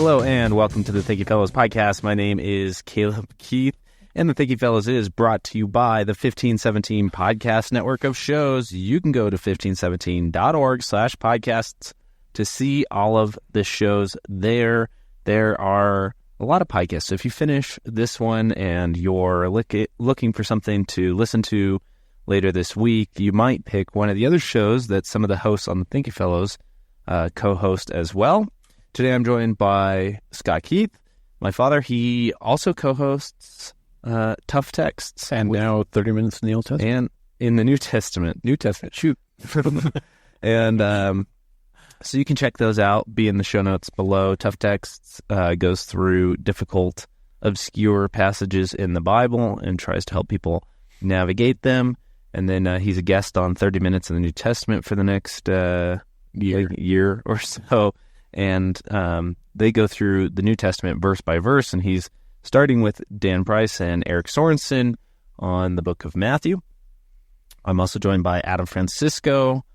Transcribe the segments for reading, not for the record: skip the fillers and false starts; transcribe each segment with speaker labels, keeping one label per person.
Speaker 1: Hello and welcome to the Thinking Fellows podcast. My name is Caleb Keith, and the Thinking Fellows is brought to you by the 1517 Podcast Network of shows. You can go to 1517.org/podcasts to see all of the shows there. There are a lot of podcasts. So if you finish this one and you're looking for something to listen to later this week, you might pick one of the other shows that some of the hosts on the Thinking Fellows co-host as well. Today I'm joined by Scott Keith, my father. He also co-hosts Tough Texts.
Speaker 2: And now 30 Minutes in the Old Testament.
Speaker 1: And in the New Testament. Shoot. And so you can check those out, be in the show notes below. Tough Texts goes through difficult, obscure passages in the Bible and tries to help people navigate them. And then he's a guest on 30 Minutes in the New Testament for the next year or so. And they go through the New Testament verse by verse, and he's starting with Dan Price and Eric Sorensen on the book of Matthew. I'm also joined by Adam Francisco,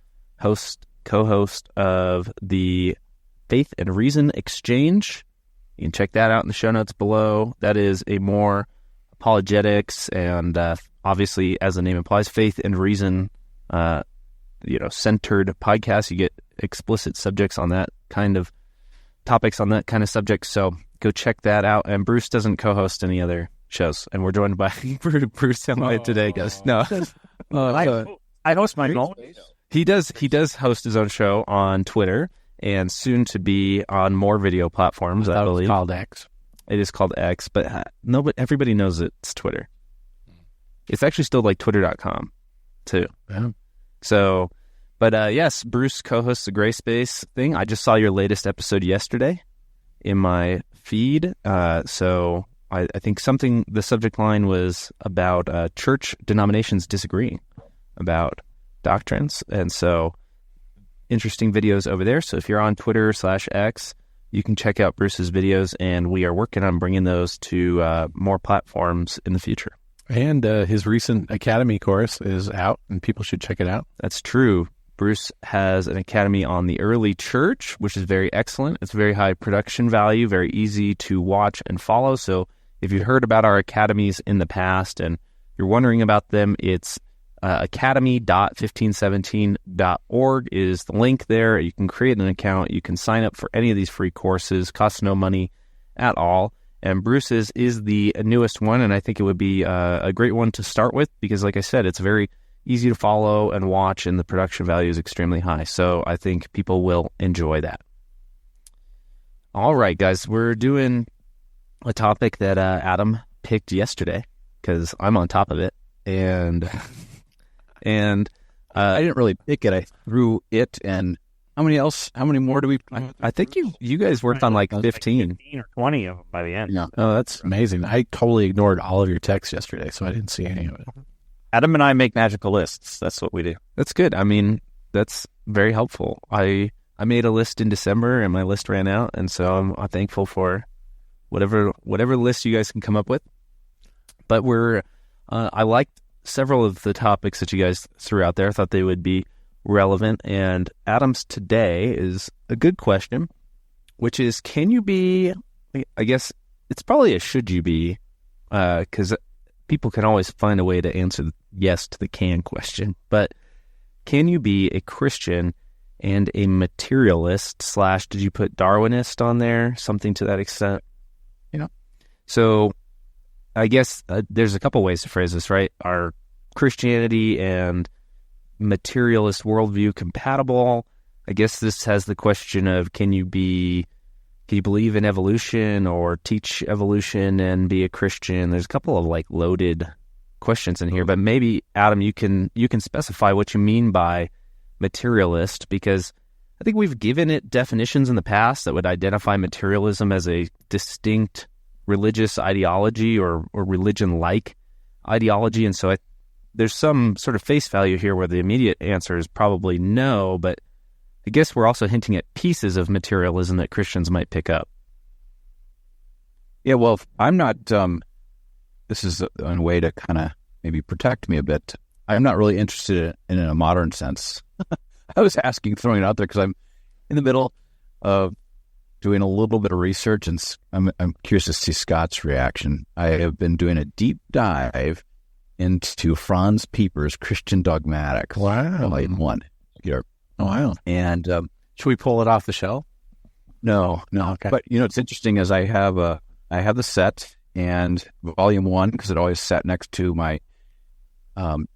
Speaker 1: co-host of the Faith and Reason Exchange. You can check that out in the show notes below. That is a more apologetics and obviously, as the name implies, faith and reason centered podcast. You get explicit subjects on that kind of topics on that kind of subject. So go check that out. And Bruce doesn't co-host any other shows, and we're joined by Bruce today, guys. No,
Speaker 2: I host my own.
Speaker 1: He does host his own show on Twitter and soon to be on more video platforms. I believe
Speaker 2: it's called X.
Speaker 1: It is called X, but everybody knows it's Twitter. It's actually still like twitter.com too.
Speaker 2: Yeah.
Speaker 1: So, but yes, Bruce co-hosts the Gray Space thing. I just saw your latest episode yesterday in my feed. So I think the subject line was about church denominations disagreeing about doctrines. And so interesting videos over there. So if you're on Twitter/X, you can check out Bruce's videos, and we are working on bringing those to more platforms in the future.
Speaker 2: And his recent Academy course is out, and people should check it out.
Speaker 1: That's true. Bruce has an Academy on the early church, which is very excellent. It's very high production value, very easy to watch and follow. So if you've heard about our academies in the past and you're wondering about them, it's academy.1517.org is the link there. You can create an account. You can sign up for any of these free courses. Costs no money at all. And Bruce's is the newest one, and I think it would be a great one to start with because, like I said, it's very easy to follow and watch, and the production value is extremely high. So I think people will enjoy that. All right, guys, we're doing a topic that Adam picked yesterday because I'm on top of it, and
Speaker 2: I didn't really pick it. I threw it, and how many more do we?
Speaker 1: I think you guys worked on like 15
Speaker 3: or 20 of them by the end.
Speaker 2: Yeah. Oh, that's amazing. I totally ignored all of your texts yesterday, so I didn't see any of it.
Speaker 3: Adam and I make magical lists. That's what we do.
Speaker 1: That's good. I mean, that's very helpful. I made a list in December, and my list ran out, and so I'm thankful for whatever list you guys can come up with. But I liked several of the topics that you guys threw out there. I thought they would be relevant, and Adam's today is a good question, which is, can you be, I guess it's probably a should you be, because people can always find a way to answer yes to the can question, but can you be a Christian and a materialist / did you put Darwinist on there? Something to that extent? So I guess there's a couple ways to phrase this, right? Are Christianity and materialist worldview compatible? I guess this has the question of can you believe in evolution or teach evolution and be a Christian? There's a couple of like loaded questions in here, but maybe Adam, you can specify what you mean by materialist, because I think we've given it definitions in the past that would identify materialism as a distinct religious ideology or religion-like ideology, and so there's some sort of face value here where the immediate answer is probably no, but I guess we're also hinting at pieces of materialism that Christians might pick up.
Speaker 4: Yeah, well, I'm not, this is a way to kind of maybe protect me a bit. I'm not really interested in a modern sense. I was throwing it out there because I'm in the middle of doing a little bit of research, and I'm curious to see Scott's reaction. I have been doing a deep dive into Franz Pieper's Christian Dogmatics.
Speaker 2: Wow.
Speaker 4: Volume 1 here.
Speaker 2: Oh, wow.
Speaker 4: And
Speaker 2: Should we pull it off the shelf?
Speaker 4: no.
Speaker 2: Okay.
Speaker 4: But it's interesting as I have the set and Volume 1 because it always sat next to my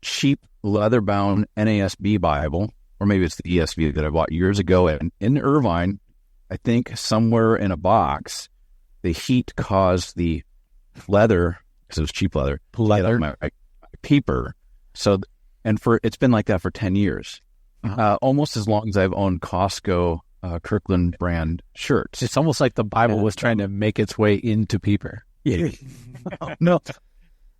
Speaker 4: cheap leather-bound NASB Bible, or maybe it's the ESV that I bought years ago. And in Irvine, I think somewhere in a box, the heat caused the leather, because it was cheap leather, my Pieper. So, it's been like that for 10 years, almost as long as I've owned Costco Kirkland brand shirts.
Speaker 2: It's almost like the Bible was trying to make its way into Pieper.
Speaker 4: Yeah. No.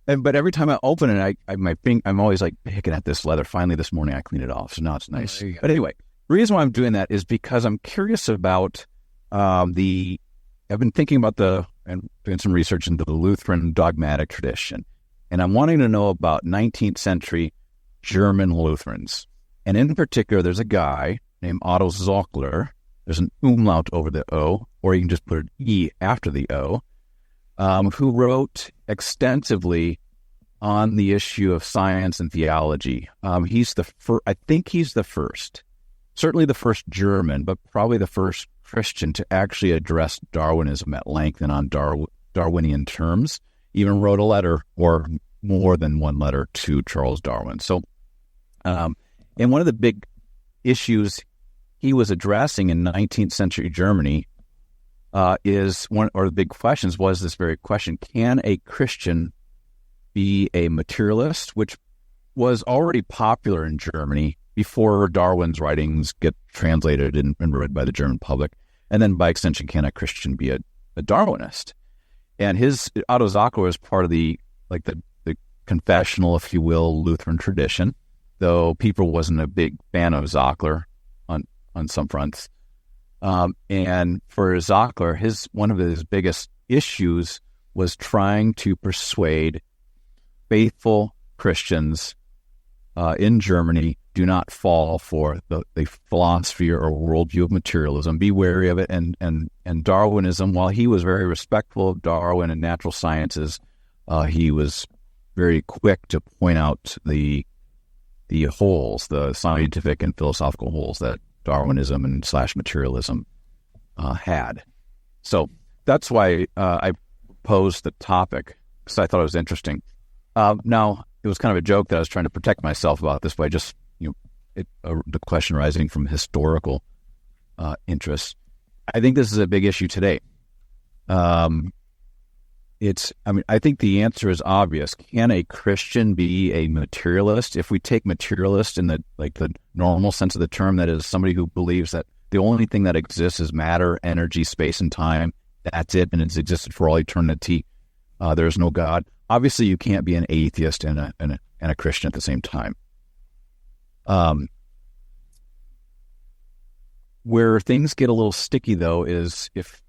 Speaker 4: But every time I open it, I'm always like picking at this leather. Finally, this morning I cleaned it off, so now it's nice. But anyway, the reason why I'm doing that is because I'm curious about I've been thinking about and doing some research into the Lutheran dogmatic tradition, and I'm wanting to know about 19th century German Lutherans. And in particular, there's a guy named Otto Zockler. There's an umlaut over the O, or you can just put an E after the O, who wrote extensively on the issue of science and theology. He's the first, I think he's the first, certainly the first German, but probably the first Christian to actually address Darwinism at length and on Darwinian terms. Even wrote a letter, or more than one letter, to Charles Darwin. So, and one of the big issues he was addressing in 19th century Germany is one, or the big questions was this very question: can a Christian be a materialist, which was already popular in Germany before Darwin's writings get translated and read by the German public, and then by extension, can a Christian be a Darwinist? And Otto Zockler was part of the confessional, if you will, Lutheran tradition, though Pieper wasn't a big fan of Zockler on some fronts. And for Zockler, one of his biggest issues was trying to persuade faithful Christians in Germany, do not fall for the philosophy or worldview of materialism. Be wary of it. And Darwinism, while he was very respectful of Darwin and natural sciences, he was very quick to point out the holes, the scientific and philosophical holes that Darwinism and / materialism had. So that's why I posed the topic, because I thought it was interesting. Now, it was kind of a joke that I was trying to protect myself about this by just, the question arising from historical interest. I think this is a big issue today. I think the answer is obvious. Can a Christian be a materialist? If we take materialist in the normal sense of the term, that is somebody who believes that the only thing that exists is matter, energy, space, and time. That's it, and it's existed for all eternity. There's no God. Obviously, you can't be an atheist and a Christian at the same time. Where things get a little sticky, though, is if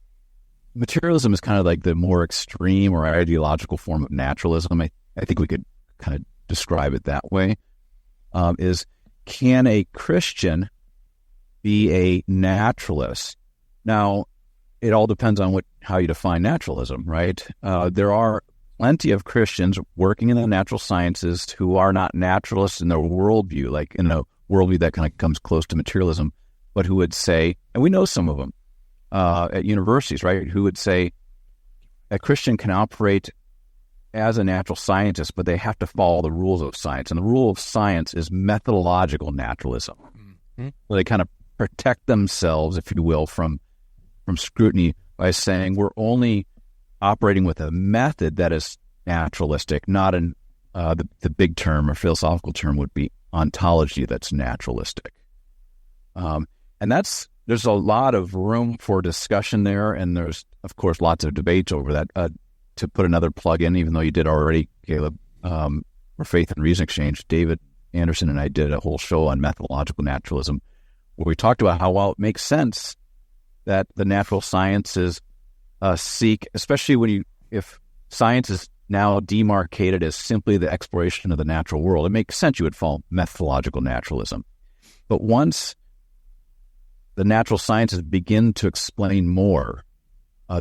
Speaker 4: materialism is kind of like the more extreme or ideological form of naturalism. I think we could kind of describe it that way. Is, can a Christian be a naturalist? Now, it all depends on how you define naturalism, right? There are plenty of Christians working in the natural sciences who are not naturalists in their worldview, like in a worldview that kind of comes close to materialism, but who would say, and we know some of them at universities, right, who would say a Christian can operate as a natural scientist, but they have to follow the rules of science. And the rule of science is methodological naturalism. Mm-hmm. So they kind of protect themselves, if you will, from scrutiny by saying we're only operating with a method that is naturalistic, not the big term or philosophical term would be ontology that's naturalistic. And there's a lot of room for discussion there, and there's, of course, lots of debates over that. To put another plug in, even though you did already, Caleb, for Faith and Reason Exchange, David Anderson and I did a whole show on methodological naturalism, where we talked about how, while it makes sense that the natural sciences seek, especially if science is now demarcated as simply the exploration of the natural world, it makes sense you would follow methodological naturalism. But once the natural sciences begin to explain more,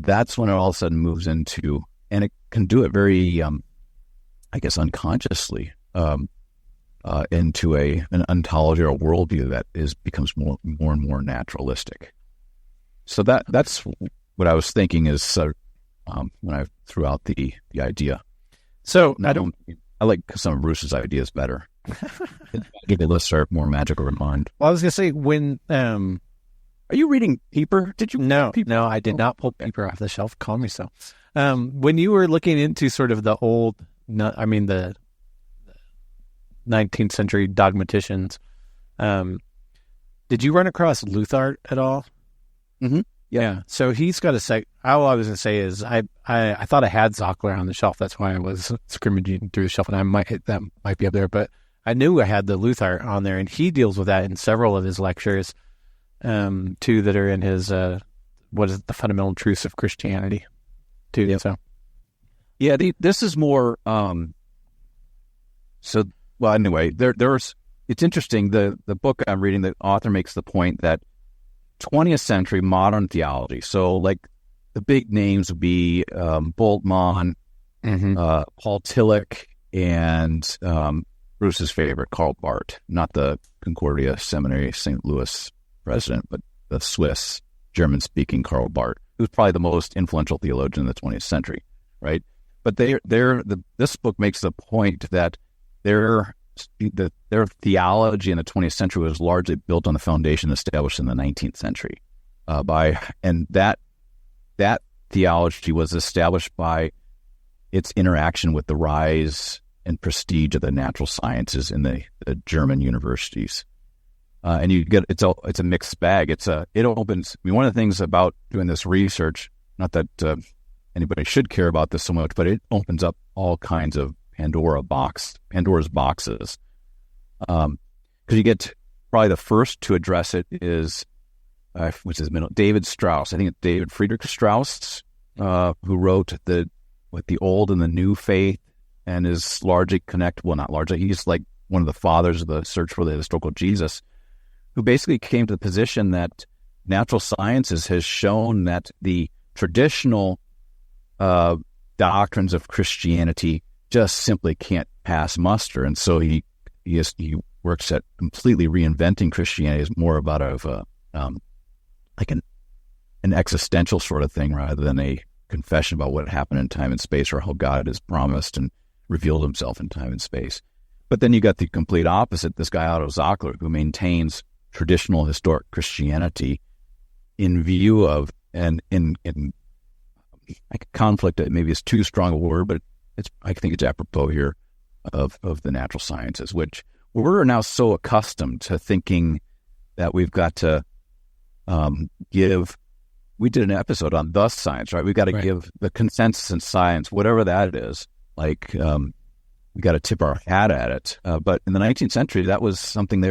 Speaker 4: that's when it all of a sudden moves into, and it can do it very, I guess, unconsciously, into an ontology or a worldview that becomes more and more naturalistic. So that's what I was thinking is when I threw out the idea.
Speaker 2: So
Speaker 4: I like some of Bruce's ideas better. Magical lists are more magical in mind.
Speaker 2: Well, I was going to say when.
Speaker 4: Are you reading Pieper? Did you?
Speaker 2: No, I did not pull Pieper off the shelf. Call me so. When you were looking into sort of the the 19th century dogmaticians, did you run across Luther at all?
Speaker 4: Mm-hmm.
Speaker 2: Yeah. So he's got a sec. All I was going to say is I thought I had Zockler on the shelf. That's why I was scrimmaging through the shelf, and that might be up there. But I knew I had the Luther on there, and he deals with that in several of his lectures, too, that are in his what is it, the fundamental truths of Christianity, too.
Speaker 4: Yep.
Speaker 2: So,
Speaker 4: yeah, this is more. Well, anyway, there's. It's interesting. The book I'm reading, the author makes the point that 20th century modern theology. So, like the big names would be Bultmann, Paul Tillich, and Bruce's favorite, Karl Barth, not the Concordia Seminary St. Louis president, but the Swiss German-speaking Karl Barth, who's probably the most influential theologian in the 20th century, right? But this book makes the point that their theology in the 20th century was largely built on the foundation established in the 19th century. And that theology was established by its interaction with the rise and prestige of the natural sciences in the German universities. And you get it's a mixed bag. It opens. I mean, one of the things about doing this research, not that anybody should care about this so much, but it opens up all kinds of Pandora's boxes. Because you get probably the first to address it is what's his middle? David Strauss. I think it's David Friedrich Strauss, who wrote the Old and the New Faith, and is largely not largely. He's like one of the fathers of the search for the historical Jesus, who basically came to the position that natural sciences has shown that the traditional doctrines of Christianity just simply can't pass muster, and so he works at completely reinventing Christianity as more about like an existential sort of thing rather than a confession about what happened in time and space or how God has promised and revealed himself in time and space. But then you got the complete opposite, this guy Otto Zockler, who maintains traditional historic Christianity in view of, and in like conflict, maybe is too strong a word, but I think it's apropos here of the natural sciences, which we're now so accustomed to thinking that we've got to give. We did an episode on the science, right? We've got to give the consensus in science, whatever that is. Like we got to tip our hat at it. But in the 19th century, that was something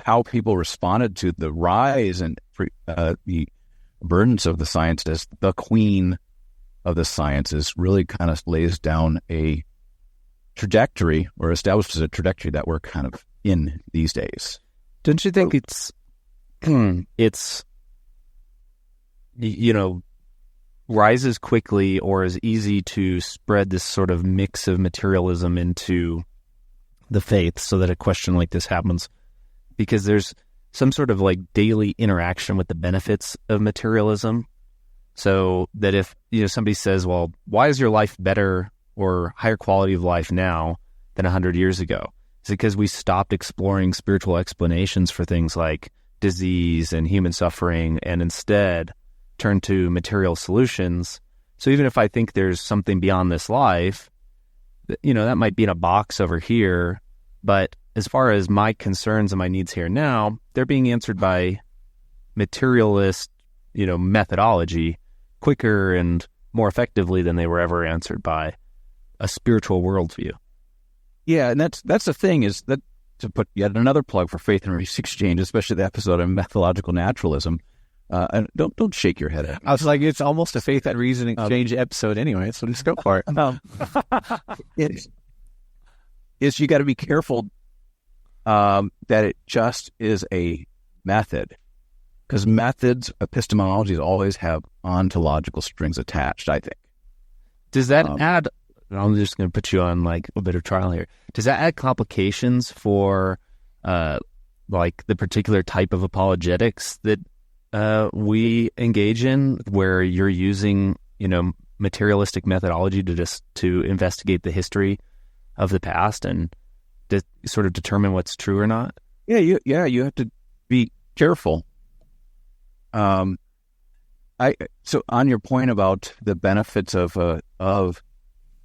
Speaker 4: how people responded to the rise and the burdens of the sciences. The queen of the sciences really kind of lays down a trajectory or establishes a trajectory that we're kind of in these days.
Speaker 1: Don't you think it's rises quickly or is easy to spread this sort of mix of materialism into the faith so that a question like this happens? Because there's some sort of like daily interaction with the benefits of materialism. So that if somebody says, well, why is your life better or higher quality of life now than 100 years ago? Is it because we stopped exploring spiritual explanations for things like disease and human suffering and instead turned to material solutions? So even if I think there's something beyond this life, that might be in a box over here, but as far as my concerns and my needs here now, they're being answered by materialist, methodology quicker and more effectively than they were ever answered by a spiritual worldview.
Speaker 4: Yeah, and that's the thing, is that to put yet another plug for Faith and Research Exchange, especially the episode on methodological naturalism. And don't shake your head at me.
Speaker 2: I was like, it's almost a Faith and Reason Exchange episode anyway, so just go for it.
Speaker 4: Is you got to be careful that it just is a method because methods, epistemologies always have ontological strings attached, I think.
Speaker 1: Does that add, I'm just going to put you on like a bit of trial here. Does that add complications for like the particular type of apologetics that we engage in, where you're using, materialistic methodology to investigate the history of the past and to sort of determine what's true or not?
Speaker 4: Yeah, you have to be careful. So on your point about the benefits of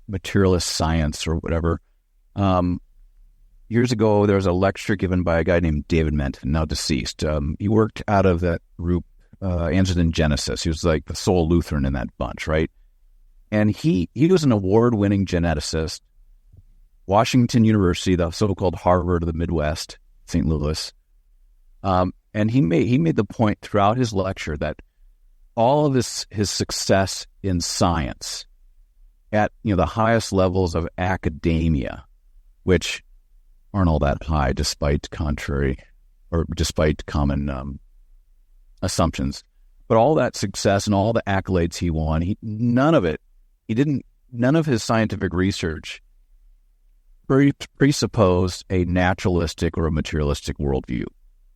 Speaker 4: materialist science or whatever, years ago there was a lecture given by a guy named David Menton, now deceased. He worked out of that group, Answers in Genesis. He was like the sole Lutheran in that bunch, right? And he was an award-winning geneticist. Washington University, the so-called Harvard of the Midwest, St. Louis. And he made the point throughout his lecture that all of his success in science at the highest levels of academia, which aren't all that high despite common assumptions, but all that success and all the accolades he won, none of his scientific research presupposed a naturalistic or a materialistic worldview.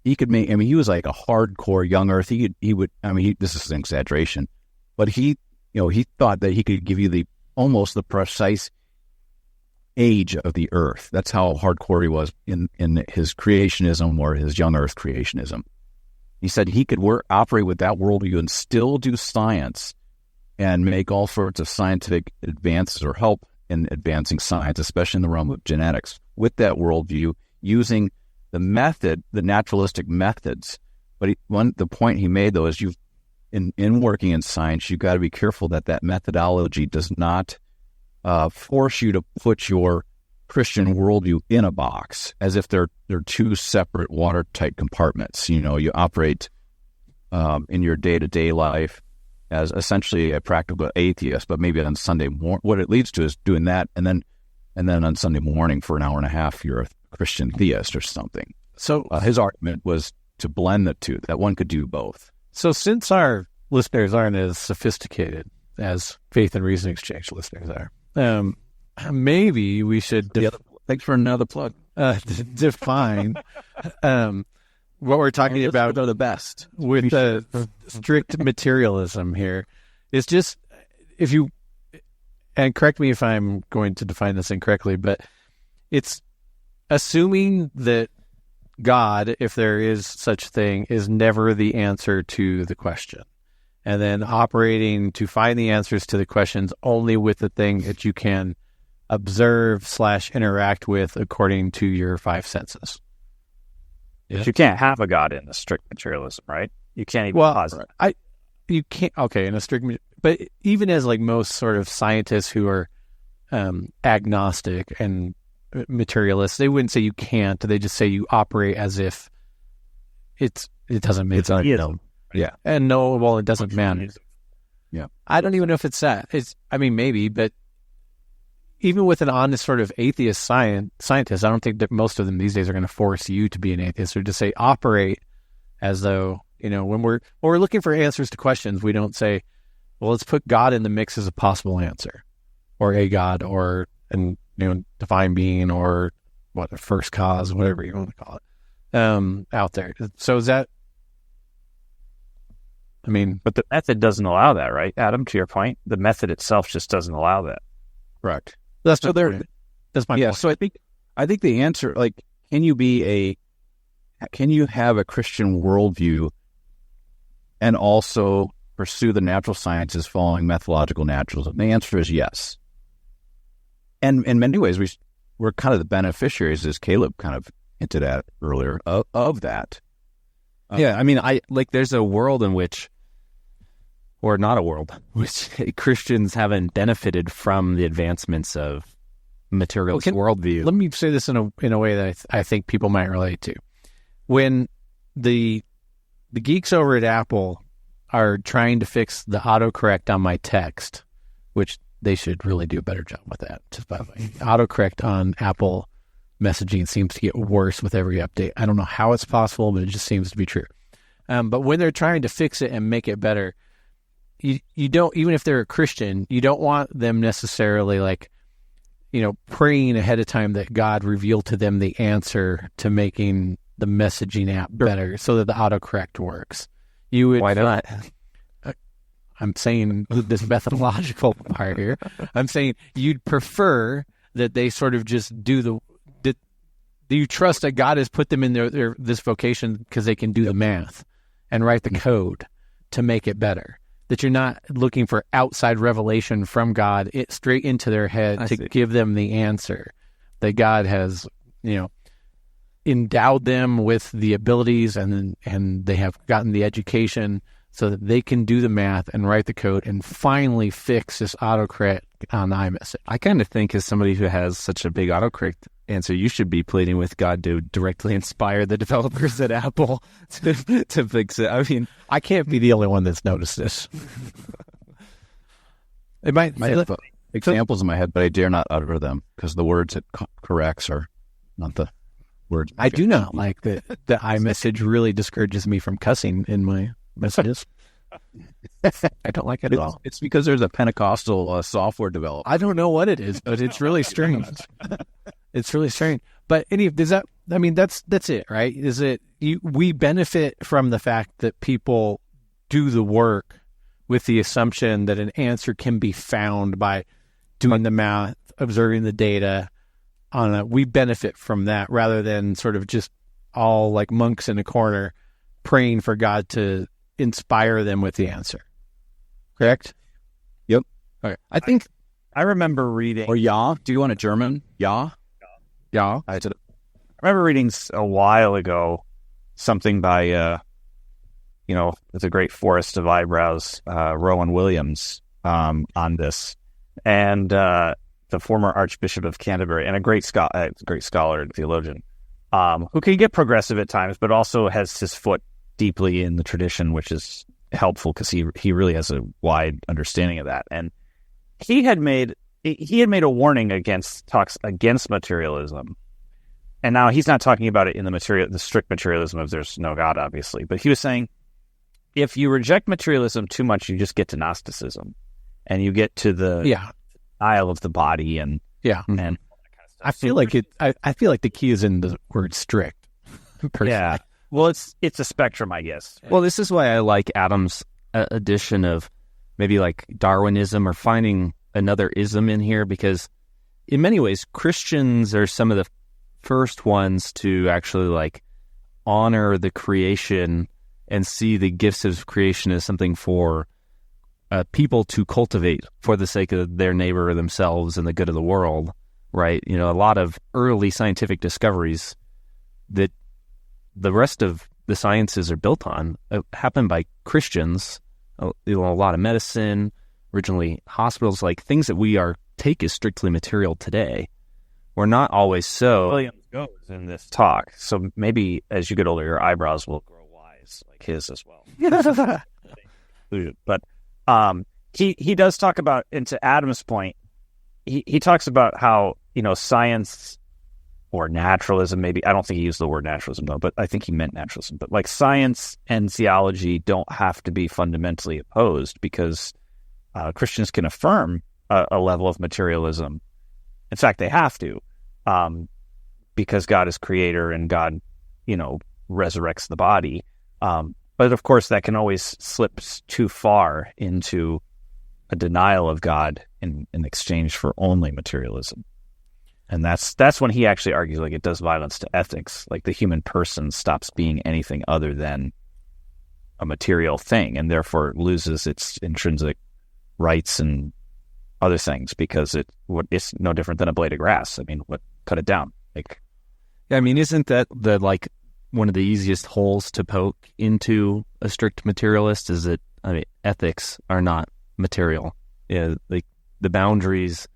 Speaker 4: He was like a hardcore young earth. This is an exaggeration, but he thought that he could give you almost the precise age of the earth. That's how hardcore he was in his creationism or his young earth creationism. He said he could operate with that worldview and still do science and make all sorts of scientific advances or help in advancing science, especially in the realm of genetics, with that worldview, using the naturalistic methods. But the point he made, though, is in working in science, you've got to be careful that methodology does not force you to put your Christian worldview in a box, as if they're two separate watertight compartments. You operate in your day-to-day life as essentially a practical atheist, but maybe on Sunday morning, what it leads to is doing that, and then on Sunday morning for an hour and a half, you're a Christian theist or something. So his argument was to blend the two, that one could do both.
Speaker 2: So since our listeners aren't as sophisticated as Faith and Reason Exchange listeners are, maybe we should
Speaker 4: thanks for another plug.
Speaker 2: Define what we're talking about.
Speaker 4: Are the best
Speaker 2: with the strict materialism here. It's just, if you, and correct me if I'm going to define this incorrectly, but it's assuming that God, if there is such thing, is never the answer to the question, and then operating to find the answers to the questions only with the thing that you can observe / interact with according to your five senses.
Speaker 3: Yeah. You can't have a God in the strict materialism, right? You can't even posit.
Speaker 2: You can't. Okay, in a strict, but even as like most sort of scientists who are agnostic and materialists, they wouldn't say you can't. They just say you operate as if it doesn't make sense.
Speaker 4: Yeah,
Speaker 2: and it doesn't matter.
Speaker 4: Yeah,
Speaker 2: I don't even know if it's that. Maybe, but even with an honest sort of atheist scientist, I don't think that most of them these days are going to force you to be an atheist or just say operate as though, when we're looking for answers to questions, we don't say, well, let's put God in the mix as a possible answer, or a God, or divine being, or a first cause, whatever you want to call it, out there. So is that?
Speaker 3: But the method doesn't allow that, right, Adam? To your point, the method itself just doesn't allow that.
Speaker 4: Correct.
Speaker 2: That's my point.
Speaker 4: So I think the answer, can you have a Christian worldview and also pursue the natural sciences following methodological naturalism? The answer is yes. And in many ways, we're kind of the beneficiaries, as Caleb kind of hinted at earlier, of that.
Speaker 1: There's a world in which, or not a world, which Christians haven't benefited from the advancements of materialist worldview.
Speaker 2: Let me say this in a way that I think people might relate to. When the geeks over at Apple are trying to fix the autocorrect on my text, which they should really do a better job with that, just by the way. Autocorrect on Apple messaging seems to get worse with every update. I don't know how it's possible, but it just seems to be true. But when they're trying to fix it and make it better, you don't, even if they're a Christian, you don't want them necessarily like, praying ahead of time that God revealed to them the answer to making the messaging app better so that the autocorrect works. You would,
Speaker 1: why not?
Speaker 2: I'm saying this methodological part here. I'm saying you'd prefer that they sort of just do do you trust that God has put them in this vocation because they can do the math and write the code to make it better? That you're not looking for outside revelation from God straight into their head to give them the answer. That God has, endowed them with the abilities and they have gotten the education so that they can do the math and write the code and finally fix this autocorrect on iMessage.
Speaker 1: I kind of think as somebody who has such a big autocorrect answer, you should be pleading with God to directly inspire the developers at Apple to fix it. I mean,
Speaker 2: I can't be the only one that's noticed this. It might
Speaker 4: have examples in my head, but I dare not utter them because the words it corrects are not the words.
Speaker 2: I do not like that the iMessage really discourages me from cussing in my messages. I don't like it at all.
Speaker 4: It's because there's a Pentecostal software developer.
Speaker 2: I don't know what it is, but it's really strange. It's really strange. But that's it, right? Is it we benefit from the fact that people do the work with the assumption that an answer can be found by doing the math, observing the data. We benefit from that rather than sort of just all like monks in a corner praying for God to inspire them with the answer. Correct?
Speaker 4: Yep.
Speaker 2: Okay.
Speaker 3: I remember reading...
Speaker 4: Or ja. Do you want a German? Ja?
Speaker 2: Yeah.
Speaker 3: I remember reading a while ago something by, the great Forest of Eyebrows, Rowan Williams, on this. And the former Archbishop of Canterbury and a great scholar and theologian, who can get progressive at times, but also has his foot deeply in the tradition, which is helpful because he really has a wide understanding of that. And he had made a warning against materialism. And now he's not talking about it in the strict materialism of there's no God, obviously. But he was saying, if you reject materialism too much, you just get to Gnosticism. And you get to the denial of the body and all that kind of stuff.
Speaker 2: I feel like the key is in the word strict.
Speaker 3: Yeah. Well, it's a spectrum, I guess.
Speaker 1: Well, this is why I like Adam's addition of maybe like Darwinism or finding another ism in here, because in many ways, Christians are some of the first ones to actually like honor the creation and see the gifts of creation as something for people to cultivate for the sake of their neighbor or themselves and the good of the world, right? A lot of early scientific discoveries that the rest of the sciences are built on happened by Christians. A lot of medicine, originally hospitals, like things that we take as strictly material today. We're not always so.
Speaker 3: Williams goes in this talk, so maybe as you get older, your eyebrows will grow wise like his as well. But he does talk about, and to Adam's point, he talks about how science or naturalism, maybe, I don't think he used the word naturalism though, but I think he meant naturalism. But like science and theology don't have to be fundamentally opposed, because Christians can affirm a level of materialism. In fact, they have to, because God is creator and God, resurrects the body. But of course, that can always slip too far into a denial of God in exchange for only materialism. And that's when he actually argues like it does violence to ethics. Like the human person stops being anything other than a material thing, and therefore loses its intrinsic rights and other things, because it's no different than a blade of grass. I mean, cut it down?
Speaker 1: Isn't that one of the easiest holes to poke into a strict materialist? Is that ethics are not material. Yeah, like the boundaries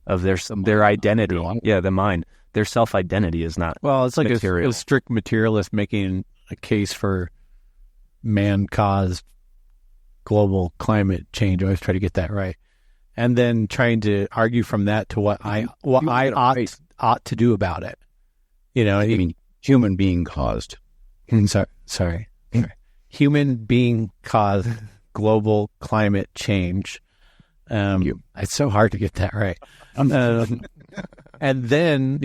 Speaker 1: of their identity. The mind. Their self-identity is not.
Speaker 2: Well, it's like
Speaker 1: material.
Speaker 2: a strict materialist making a case for man-caused global climate change. I always try to get that right, and then trying to argue from that to what I ought to do about it.
Speaker 4: I mean, human being caused.
Speaker 2: Sorry. human being caused global climate change. It's so hard to get that right. And then,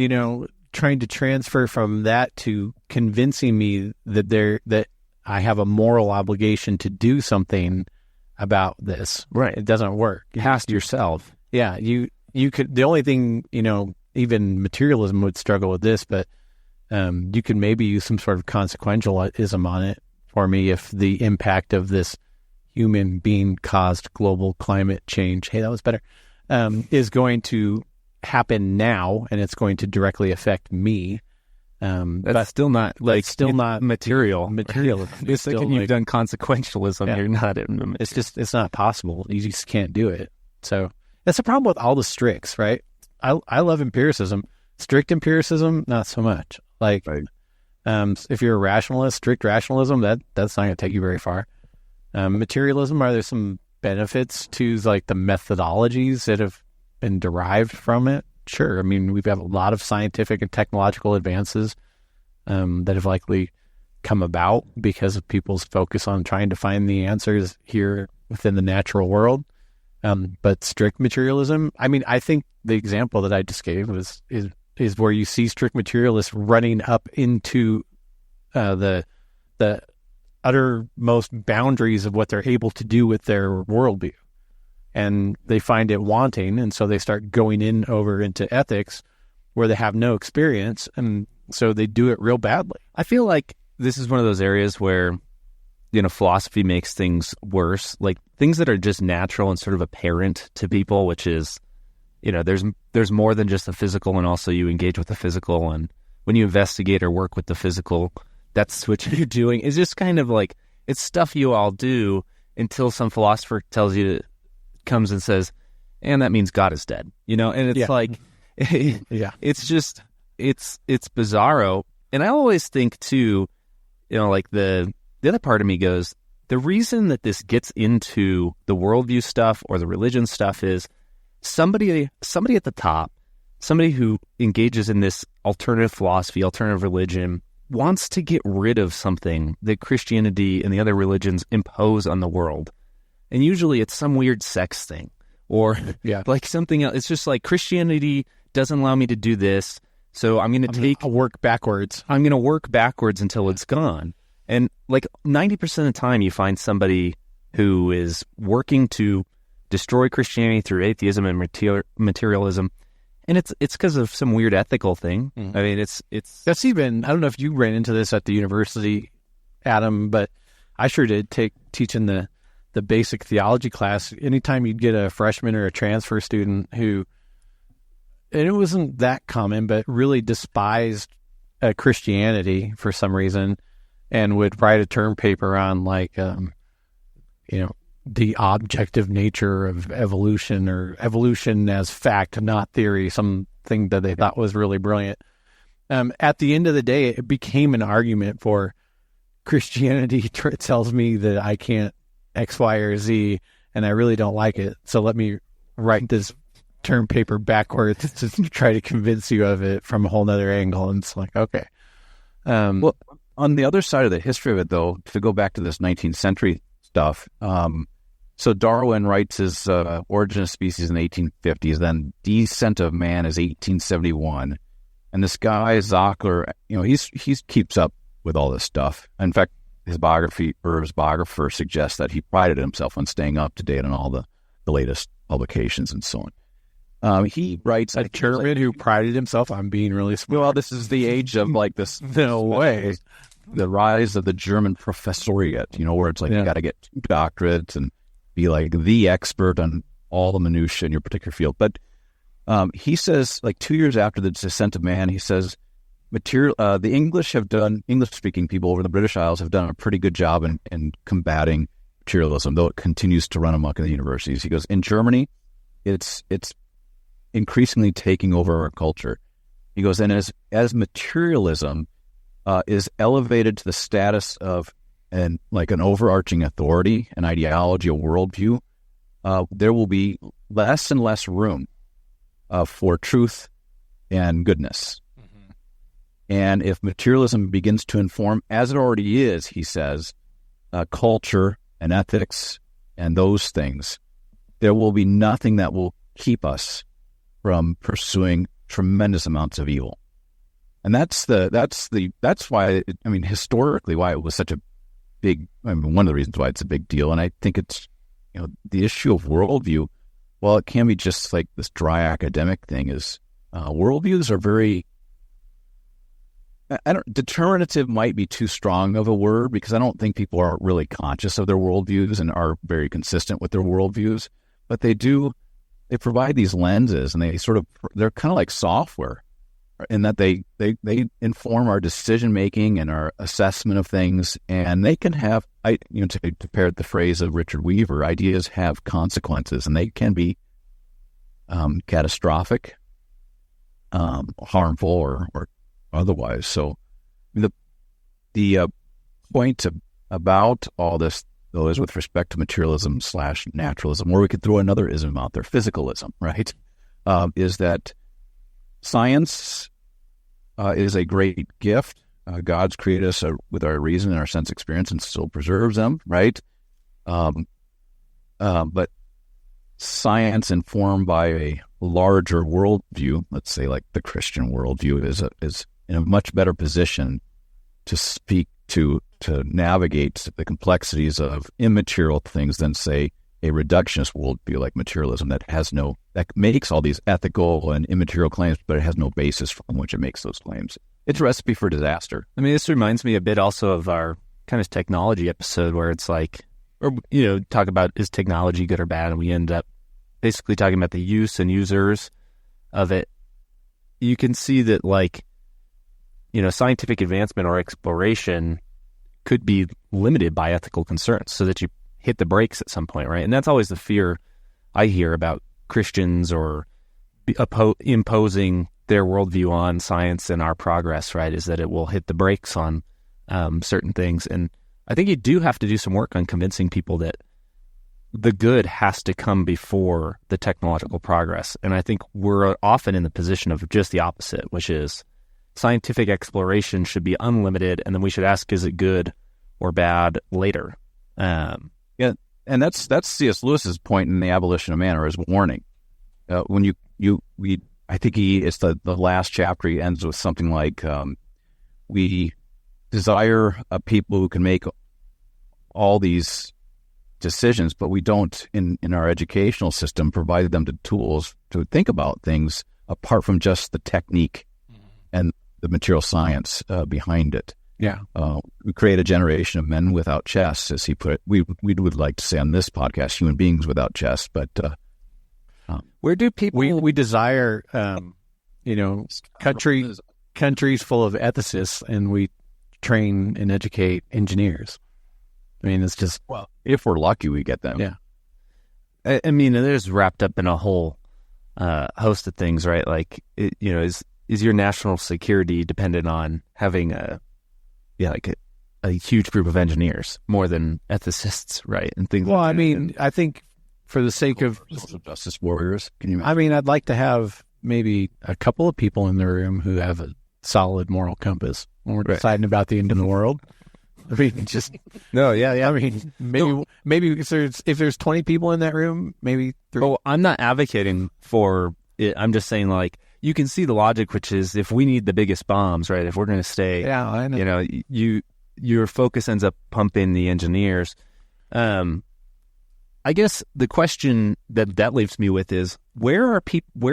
Speaker 2: trying to transfer from that to convincing me that I have a moral obligation to do something about this.
Speaker 1: Right.
Speaker 2: It doesn't work.
Speaker 1: Past yourself.
Speaker 2: Yeah. You could, the only thing, even materialism would struggle with this, but you could maybe use some sort of consequentialism on it for me if the impact of this human being caused global climate change, hey, that was better, is going to happen now, and it's going to directly affect me.
Speaker 1: That's still not
Speaker 2: not
Speaker 1: material.
Speaker 2: It's
Speaker 1: still like you've done consequentialism. Yeah. You're not in.
Speaker 2: It's not possible. You just can't do it. So that's the problem with all the stricts, right? I love empiricism. Strict empiricism, not so much. Like, right. If you're a rationalist, strict rationalism, that's not going to take you very far. Materialism, are there some benefits to like the methodologies that have been derived from it? Sure. I mean, we've got a lot of scientific and technological advances that have likely come about because of people's focus on trying to find the answers here within the natural world. But strict materialism, I mean, I think the example that I just gave is where you see strict materialists running up into the uttermost boundaries of what they're able to do with their worldview. And they find it wanting, and so they start going over into ethics where they have no experience, and so they do it real badly.
Speaker 1: I feel like this is one of those areas where, philosophy makes things worse, like things that are just natural and sort of apparent to people, which is, there's more than just the physical, and also you engage with the physical, and when you investigate or work with the physical, that's what you're doing. It's just kind of like, it's stuff you all do until some philosopher comes and says, and that means God is dead, and it's like,
Speaker 2: yeah,
Speaker 1: it's just, it's bizarro. And I always think too, like the other part of me goes, the reason that this gets into the worldview stuff or the religion stuff is somebody at the top, somebody who engages in this alternative philosophy, alternative religion, wants to get rid of something that Christianity and the other religions impose on the world. And usually it's some weird sex thing or like something else. It's just like Christianity doesn't allow me to do this, so I'm going to
Speaker 2: work backwards.
Speaker 1: I'm going to work backwards until it's gone. And like 90% of the time you find somebody who is working to destroy Christianity through atheism and materialism. And it's because of some weird ethical thing. I mean, it's
Speaker 2: that's even, I don't know if you ran into this at the university, Adam, but I sure did teaching the basic theology class. Anytime you'd get a freshman or a transfer student who, and it wasn't that common, but really despised Christianity for some reason and would write a term paper on like, the objective nature of evolution or evolution as fact, not theory, something that they thought was really brilliant. At the end of the day, it became an argument for Christianity tells me that I can't X, Y, or Z, and I really don't like it. So let me write this term paper backwards to try to convince you of it from a whole nother angle. And it's like, okay.
Speaker 4: Well, on the other side of the history of it, though, to go back to this 19th century stuff, so Darwin writes his Origin of Species in the 1850s, then Descent of Man is 1871. And this guy, Zockler, he keeps up with all this stuff. In fact, his biographer suggests that he prided himself on staying up to date on all the latest publications and so on. He writes...
Speaker 2: A German who prided himself on being really smart.
Speaker 4: Well, this is the age of like this...
Speaker 2: No way.
Speaker 4: The rise of the German professoriate, where it's like you got to get 2 doctorates and be like the expert on all the minutiae in your particular field. But he says, like 2 years after the Descent of Man, he says, the English-speaking people over the British Isles have done a pretty good job in combating materialism, though it continues to run amok in the universities. He goes, in Germany, it's increasingly taking over our culture. He goes, and as materialism is elevated to the status of an overarching authority, an ideology, a worldview, there will be less and less room for truth and goodness. And if materialism begins to inform, as it already is, he says, culture and ethics and those things, there will be nothing that will keep us from pursuing tremendous amounts of evil. And that's why, historically, why it was such a big, one of the reasons why it's a big deal. And I think it's, the issue of worldview, well, it can be just like this dry academic thing, is worldviews are very, determinative might be too strong of a word, because I don't think people are really conscious of their worldviews and are very consistent with their worldviews, but they provide these lenses, and they're kind of like software, in that they inform our decision making and our assessment of things, and they can have, to pair the phrase of Richard Weaver, ideas have consequences, and they can be catastrophic, harmful, or otherwise. So the point about all this, though, is with respect to materialism / naturalism, or we could throw another ism out there, physicalism, right? Is that science is a great gift. God's created us with our reason and our sense experience, and still preserves them, right? But science informed by a larger worldview, let's say like the Christian worldview, is in a much better position to speak to navigate the complexities of immaterial things than, say, a reductionist worldview like materialism that makes all these ethical and immaterial claims, but it has no basis from which it makes those claims. It's a recipe for disaster.
Speaker 1: I mean, this reminds me a bit also of our kind of technology episode, where it's like, or, talk about, is technology good or bad? And we end up basically talking about the use and users of it. You can see that, like, scientific advancement or exploration could be limited by ethical concerns, so that you hit the brakes at some point, right? And that's always the fear I hear about Christians, or imposing their worldview on science and our progress, right? Is that it will hit the brakes on certain things. And I think you do have to do some work on convincing people that the good has to come before the technological progress. And I think we're often in the position of just the opposite, which is scientific exploration should be unlimited, and then we should ask, is it good or bad later?
Speaker 4: Yeah, and that's C.S. Lewis's point in The Abolition of Man, or his warning. When I think it's the last chapter. He ends with something like, we desire a people who can make all these decisions, but we don't, in our educational system, provide them the tools to think about things apart from just the technique and the material science behind it.
Speaker 2: Yeah.
Speaker 4: We create a generation of men without chests, as he put it. We would like to say on this podcast, human beings without chests, but
Speaker 2: where do people we desire countries full of ethicists, and we train and educate engineers. I mean, it's just,
Speaker 4: well, if we're lucky, we get them.
Speaker 2: Yeah.
Speaker 1: I mean, it is wrapped up in a whole host of things, right? Like, is your national security dependent on having a huge group of engineers more than ethicists, right? And things.
Speaker 2: Well,
Speaker 1: like
Speaker 2: I mean, I think for the sake of
Speaker 4: social justice warriors, can you imagine?
Speaker 2: I mean, I'd like to have maybe a couple of people in the room who have a solid moral compass when we're deciding about the end of the world. I mean, just
Speaker 1: no, yeah.
Speaker 2: I mean, maybe if there's 20 people in that room, maybe 3.
Speaker 1: Oh, I'm not advocating for it. I'm just saying, like, you can see the logic, which is, if we need the biggest bombs, right? If we're going to stay,
Speaker 2: yeah, I know.
Speaker 1: Your focus ends up pumping the engineers. I guess the question that leaves me with is, where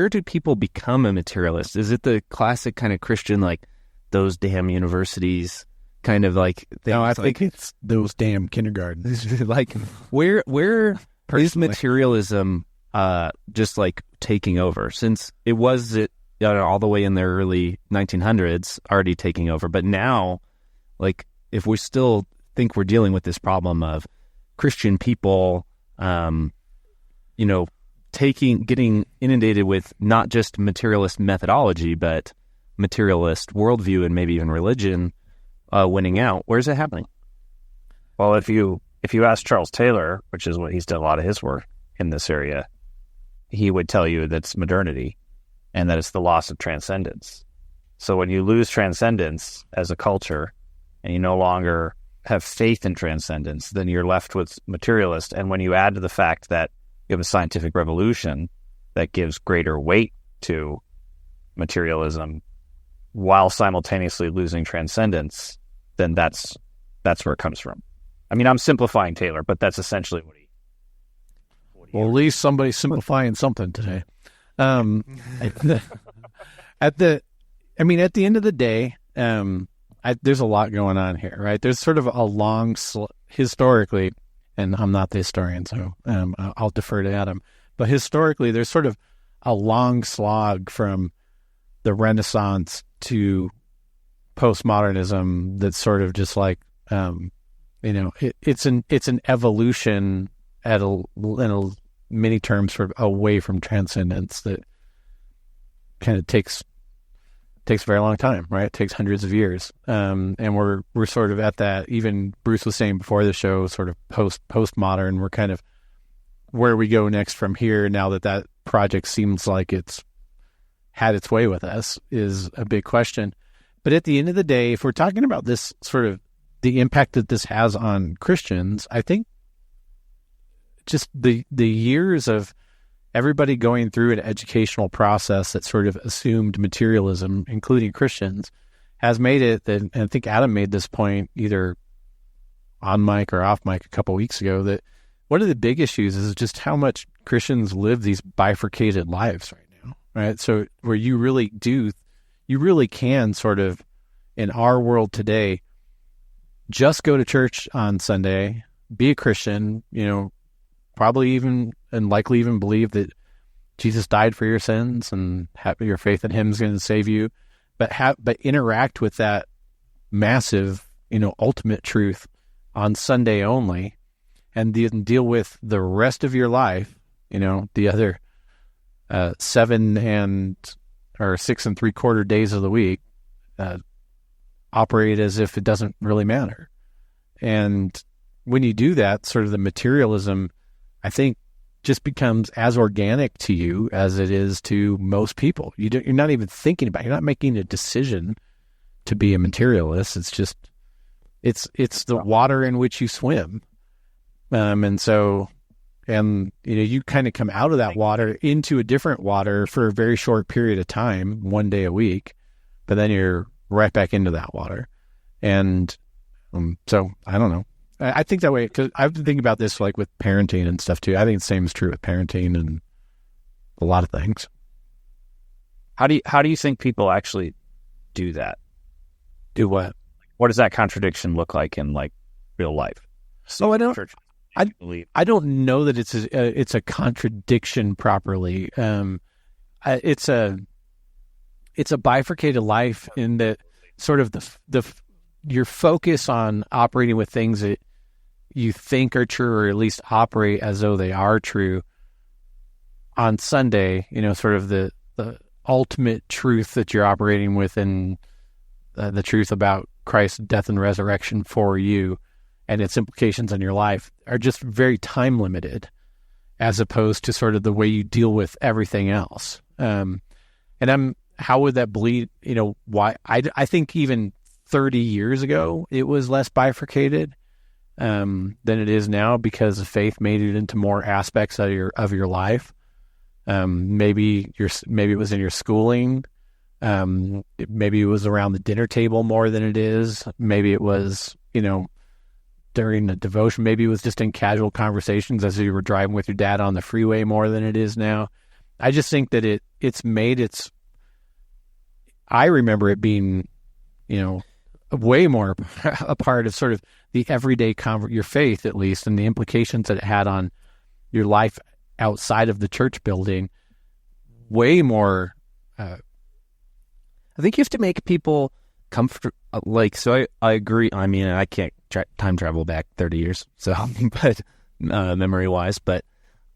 Speaker 1: do people become a materialist? Is it the classic kind of Christian, like, those damn universities kind of like thing?
Speaker 2: No, I think it's those damn kindergartens.
Speaker 1: Like, where is materialism just like taking over? Since it was all the way in the early 1900s already taking over, but now, like, if we still think we're dealing with this problem of Christian people, getting inundated with not just materialist methodology, but materialist worldview and maybe even religion winning out, where's it happening?
Speaker 3: Well, if you ask Charles Taylor, which is what he's done a lot of his work in this area, he would tell you that it's modernity and that it's the loss of transcendence. So when you lose transcendence as a culture, and you no longer have faith in transcendence, then you're left with materialist. And when you add to the fact that you have a scientific revolution that gives greater weight to materialism while simultaneously losing transcendence, then that's where it comes from. I mean, I'm simplifying Taylor, but that's essentially what he.
Speaker 2: Well, at least somebody's simplifying something today. At the end of the day, there's a lot going on here, right? There's sort of a long, historically, and I'm not the historian, so I'll defer to Adam. But historically, there's sort of a long slog from the Renaissance to postmodernism that's sort of just like, it's an evolution in many terms sort of away from transcendence that kind of takes a very long time, right? It takes hundreds of years. And we're sort of at that, even Bruce was saying before the show, sort of postmodern. We're kind of where we go next from here now that project seems like it's had its way with us is a big question. But at the end of the day, if we're talking about this sort of the impact that this has on Christians, I think just the years of everybody going through an educational process that sort of assumed materialism, including Christians, has made it that, and I think Adam made this point either on mic or off mic a couple of weeks ago, that one of the big issues is just how much Christians live these bifurcated lives right now, right? So where you really can sort of, in our world today, just go to church on Sunday, be a Christian, probably even and likely even believe that Jesus died for your sins and your faith in him is going to save you, but interact with that massive, ultimate truth on Sunday only, and deal with the rest of your life, the other 6 3/4 days of the week, operate as if it doesn't really matter. And when you do that, sort of the materialism, I think, just becomes as organic to you as it is to most people. You're not even thinking about it. You're not making a decision to be a materialist. It's just, it's the water in which you swim. You kind of come out of that water into a different water for a very short period of time, one day a week, but then you're right back into that water. And so I don't know. I think that way, because I've been thinking about this like with parenting and stuff too. I think the same is true with parenting and a lot of things.
Speaker 3: How do you think people actually do that?
Speaker 2: Do what?
Speaker 3: What does that contradiction look like in like real life?
Speaker 2: So I don't know that it's a contradiction properly. It's a bifurcated life in that sort of your focus on operating with things that you think are true, or at least operate as though they are true on Sunday, sort of the ultimate truth that you're operating with, and the truth about Christ's death and resurrection for you and its implications on your life are just very time limited, as opposed to sort of the way you deal with everything else. How would that bleed? Why? I think even 30 years ago, it was less bifurcated than it is now, because of faith made it into more aspects of your life. Maybe it was in your schooling. Maybe it was around the dinner table more than it is. Maybe it was, during the devotion. Maybe it was just in casual conversations as you were driving with your dad on the freeway more than it is now. I just think that I remember it being, way more a part of sort of the everyday your faith, at least, and the implications that it had on your life outside of the church building. Way more.
Speaker 1: I think you have to make people comfortable. So I agree. I mean, I can't time travel back 30 years, so but memory wise, but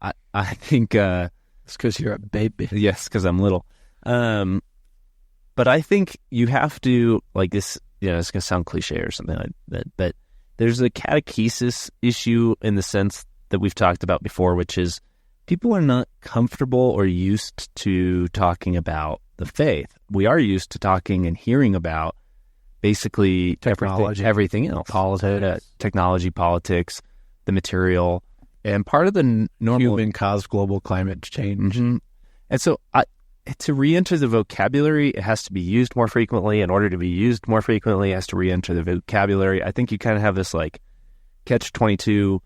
Speaker 1: I think
Speaker 2: it's because you're a baby.
Speaker 1: Yes, because I'm little. But I think you have to, like this. It's going to sound cliche or something like that, but there's a catechesis issue in the sense that we've talked about before, which is people are not comfortable or used to talking about the faith. We are used to talking and hearing about basically
Speaker 2: Technology.
Speaker 1: everything else. Technology, politics, the material, and part of the normal
Speaker 2: Human caused global climate change.
Speaker 1: Mhm. And so to re-enter the vocabulary, it has to be used more frequently. In order to be used more frequently, it has to re-enter the vocabulary. I think you kind of have this like catch-22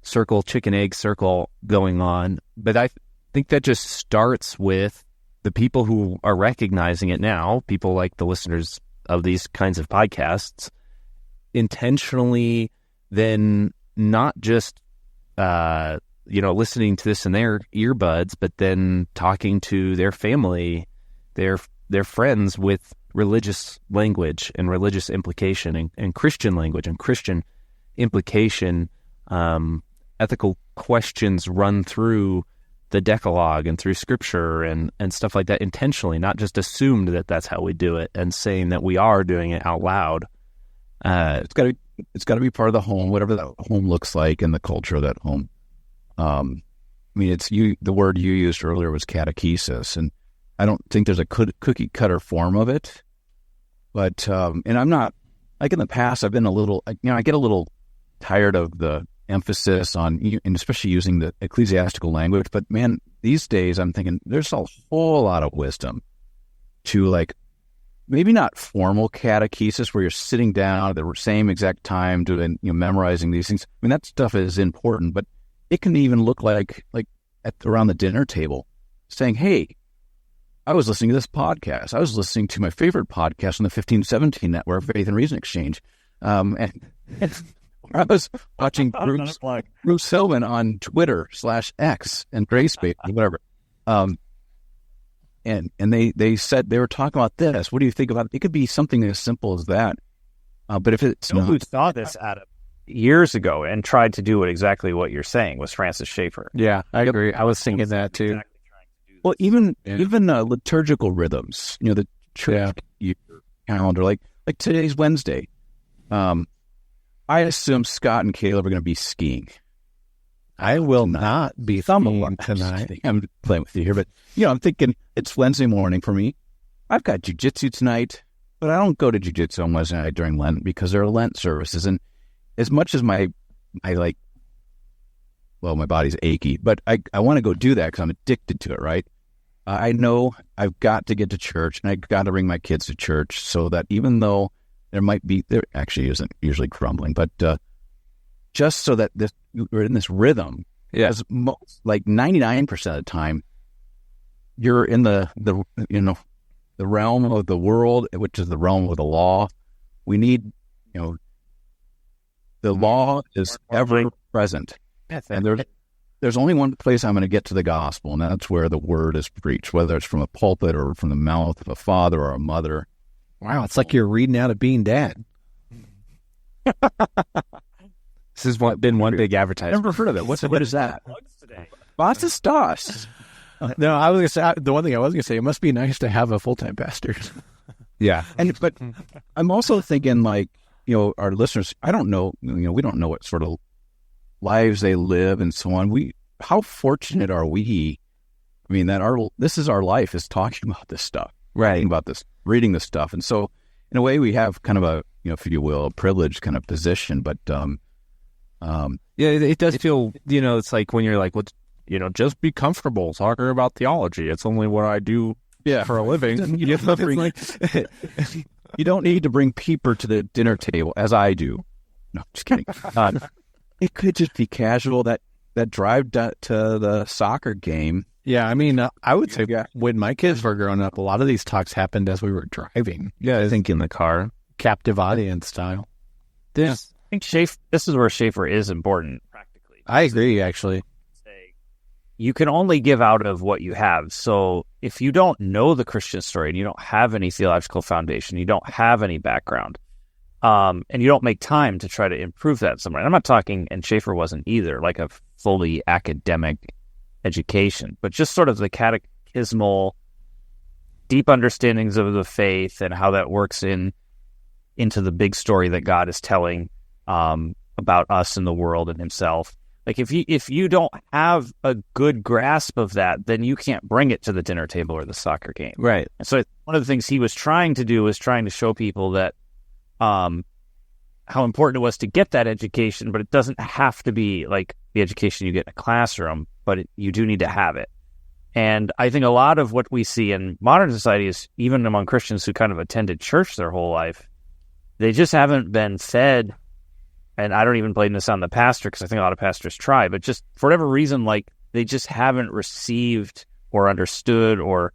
Speaker 1: circle, chicken egg circle going on. But I think that just starts with the people who are recognizing it now, people like the listeners of these kinds of podcasts, intentionally then not just listening to this in their earbuds, but then talking to their family, their friends with religious language and religious implication and Christian language and Christian implication, ethical questions run through the Decalogue and through Scripture and stuff like that intentionally, not just assumed that that's how we do it and saying that we are doing it out loud.
Speaker 4: It's got to be part of the home, whatever that home looks like, and the culture of that home. It's the word you used earlier was catechesis, and I don't think there's a cookie cutter form of it. But and I'm not, like in the past, I've been I get a little tired of the emphasis on, and especially using the ecclesiastical language. But man, these days I'm thinking there's a whole lot of wisdom to, like, maybe not formal catechesis where you're sitting down at the same exact time doing, memorizing these things. I mean, that stuff is important, but it can even look like around the dinner table saying, hey, I was listening to this podcast. I was listening to my favorite podcast on the 1517 network, Faith and Reason Exchange. And I was watching Bruce Hillman on Twitter /X and Grayspace, whatever. And they said they were talking about this. What do you think about it? It could be something as simple as that. But if it's
Speaker 3: who saw this, Adam, years ago and tried to do exactly what you're saying was Francis Schaeffer.
Speaker 2: Yeah, I agree. I was thinking that too.
Speaker 4: Well, even liturgical rhythms, the church year calendar, like today's Wednesday. I assume Scott and Caleb are going to be skiing.
Speaker 2: I will not be skiing tonight.
Speaker 4: I'm playing with you here, but I'm thinking it's Wednesday morning for me. I've got jiu-jitsu tonight, but I don't go to jiu-jitsu on Wednesday night during Lent because there are Lent services. And as much as my body's achy, but I want to go do that because I'm addicted to it, right? I know I've got to get to church, and I've got to bring my kids to church so that even though there actually isn't usually crumbling, but just so that we're in this rhythm.
Speaker 1: Yeah.
Speaker 4: As like 99% of the time, you're in the realm of the world, which is the realm of the law. We need, the law is ever present. And there's only one place I'm going to get to the gospel, and that's where the word is preached, whether it's from a pulpit or from the mouth of a father or a mother.
Speaker 2: Wow, it's like you're reading out of Being Dad.
Speaker 1: This has been one big advertisement.
Speaker 4: Never heard of it. What is that? Was ist das?
Speaker 2: No, I was going to say, the one thing I was going to say, it must be nice to have a full-time pastor.
Speaker 1: Yeah.
Speaker 4: But I'm also thinking, like, our listeners, I don't know, we don't know what sort of lives they live and so on. How fortunate are we? I mean, that this is our life, is talking about this stuff,
Speaker 1: right?
Speaker 4: About this, reading this stuff. And so in a way we have kind of a, if you will, a privileged kind of position, but,
Speaker 1: yeah, it does feel, it's like when you're like, well, just be comfortable talking about theology. It's only what I do for a living.
Speaker 4: You don't need to bring Peeper to the dinner table as I do. No, just kidding. It could just be casual, that drive to the soccer game.
Speaker 2: Yeah, I mean, I would say when my kids were growing up, a lot of these talks happened as we were driving.
Speaker 1: Yeah, I think in the car.
Speaker 2: Captive audience style.
Speaker 3: I think this is where Schaeffer is important, practically.
Speaker 2: I agree, actually.
Speaker 3: You can only give out of what you have. So if you don't know the Christian story and you don't have any theological foundation, you don't have any background, and you don't make time to try to improve that somewhere. And I'm not talking, and Schaeffer wasn't either, like a fully academic education, but just sort of the catechismal, deep understandings of the faith and how that works into the big story that God is telling about us and the world and himself. Like if you don't have a good grasp of that, then you can't bring it to the dinner table or the soccer game.
Speaker 1: Right.
Speaker 3: And so one of the things he was trying to do was trying to show people that how important it was to get that education, but it doesn't have to be like the education you get in a classroom, but you do need to have it. And I think a lot of what we see in modern society is, even among Christians who kind of attended church their whole life, they just haven't been fed. And I don't even blame this on the pastor, because I think a lot of pastors try, but just for whatever reason, like they just haven't received or understood or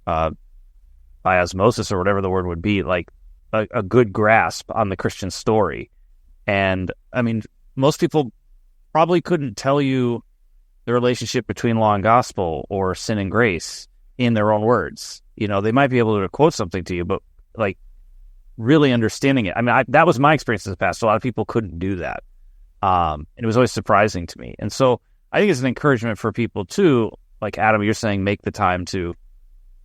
Speaker 3: by osmosis or whatever the word would be, like a good grasp on the Christian story. And I mean, most people probably couldn't tell you the relationship between law and gospel or sin and grace in their own words. You know, they might be able to quote something to you, but like really understanding it. I mean, that was my experience in the past. A lot of people couldn't do that. And it was always surprising to me. And so I think it's an encouragement for people too. Like Adam, you're saying, make the time to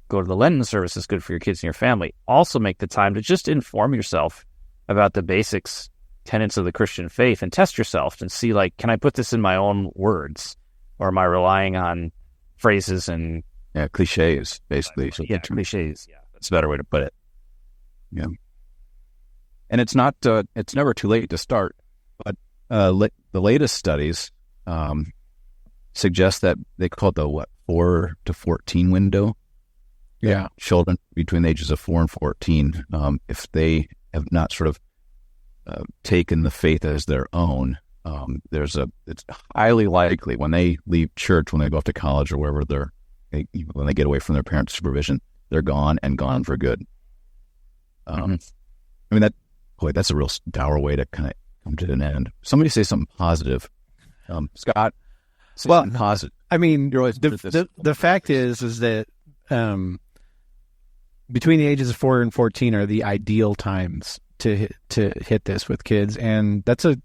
Speaker 3: go to the Lenten service is good for your kids and your family. Also make the time to just inform yourself about the basics, tenets of the Christian faith, and test yourself and see, like, can I put this in my own words? Or am I relying on phrases and
Speaker 4: cliches, basically?
Speaker 3: Cliches. Yeah, that's a better way to put it.
Speaker 4: Yeah, and it's not. It's never too late to start. But the latest studies suggest that they call it the 4 to 14 window.
Speaker 2: Yeah,
Speaker 4: children between the ages of 4 and 14, if they have not sort of taken the faith as their own. It's highly likely when they leave church, when they go off to college or wherever when they get away from their parents' supervision, they're gone and gone for good. I mean, that's a real dour way to kind of come to an end. Somebody say something positive. Scott, say something positive.
Speaker 2: I mean, the fact is that between the ages of 4 and 14 are the ideal times to hit this with kids, and that's a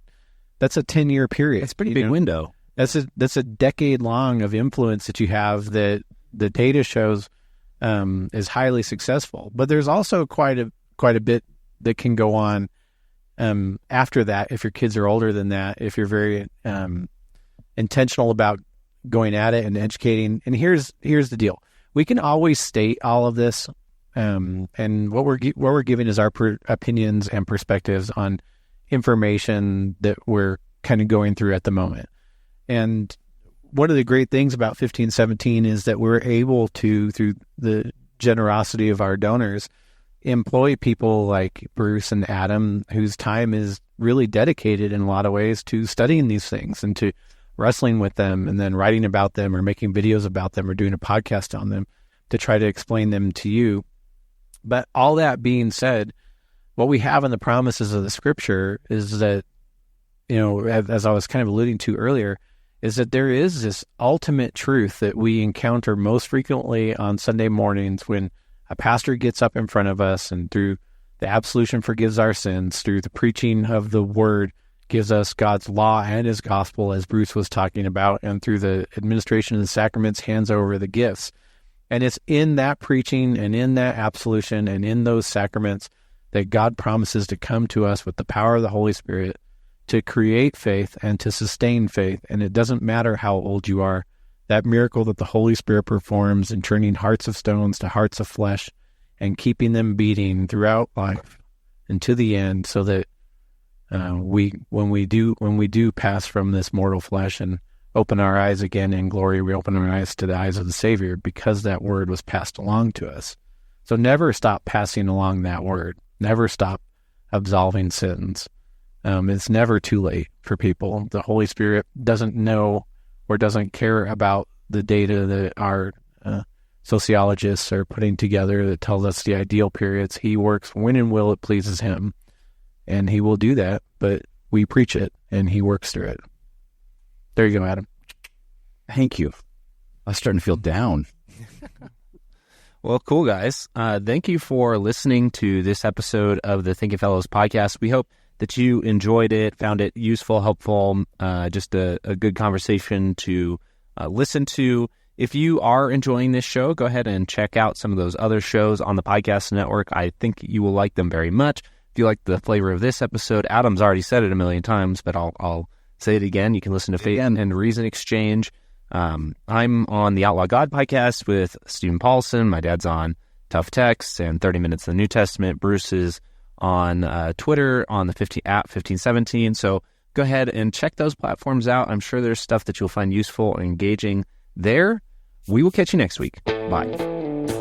Speaker 2: 10-year period.
Speaker 1: It's a pretty big window.
Speaker 2: That's a decade long of influence that you have that the data shows is highly successful. But there's also quite a bit that can go on after that if your kids are older than that, if you're very intentional about going at it and educating. And here's the deal. We can always state all of this, and what we're giving is our opinions and perspectives on information that we're kind of going through at the moment. And one of the great things about 1517 is that we're able to, through the generosity of our donors, employ people like Bruce and Adam, whose time is really dedicated in a lot of ways to studying these things and to wrestling with them and then writing about them or making videos about them or doing a podcast on them to try to explain them to you. But all that being said, what we have in the promises of the scripture is that, as I was kind of alluding to earlier, is that there is this ultimate truth that we encounter most frequently on Sunday mornings when a pastor gets up in front of us and through the absolution forgives our sins, through the preaching of the word gives us God's law and his gospel, as Bruce was talking about, and through the administration of the sacraments hands over the gifts. And it's in that preaching and in that absolution and in those sacraments that God promises to come to us with the power of the Holy Spirit to create faith and to sustain faith. And it doesn't matter how old you are. That miracle that the Holy Spirit performs in turning hearts of stones to hearts of flesh and keeping them beating throughout life and to the end, so that when we do pass from this mortal flesh and open our eyes again in glory, we open our eyes to the eyes of the Savior, because that word was passed along to us. So never stop passing along that word. Never stop absolving sins. It's never too late for people. The Holy Spirit doesn't know or doesn't care about the data that our sociologists are putting together that tells us the ideal periods. He works when and will it pleases him. And he will do that, but we preach it and he works through it. There you go, Adam.
Speaker 4: Thank you. I was starting to feel down.
Speaker 1: Well, cool, guys. Thank you for listening to this episode of the Thinking Fellows podcast. We hope that you enjoyed it, found it useful, helpful, just a good conversation to listen to. If you are enjoying this show, go ahead and check out some of those other shows on the podcast network. I think you will like them very much. If you like the flavor of this episode, Adam's already said it a million times, but I'll say it again. You can listen to Faith and Reason Exchange. I'm on the Outlaw God podcast with Stephen Paulson. My dad's on Tough Texts and 30 Minutes of the New Testament. Bruce is on Twitter, on the 1517. So go ahead and check those platforms out. I'm sure there's stuff that you'll find useful and engaging there. We will catch you next week. Bye.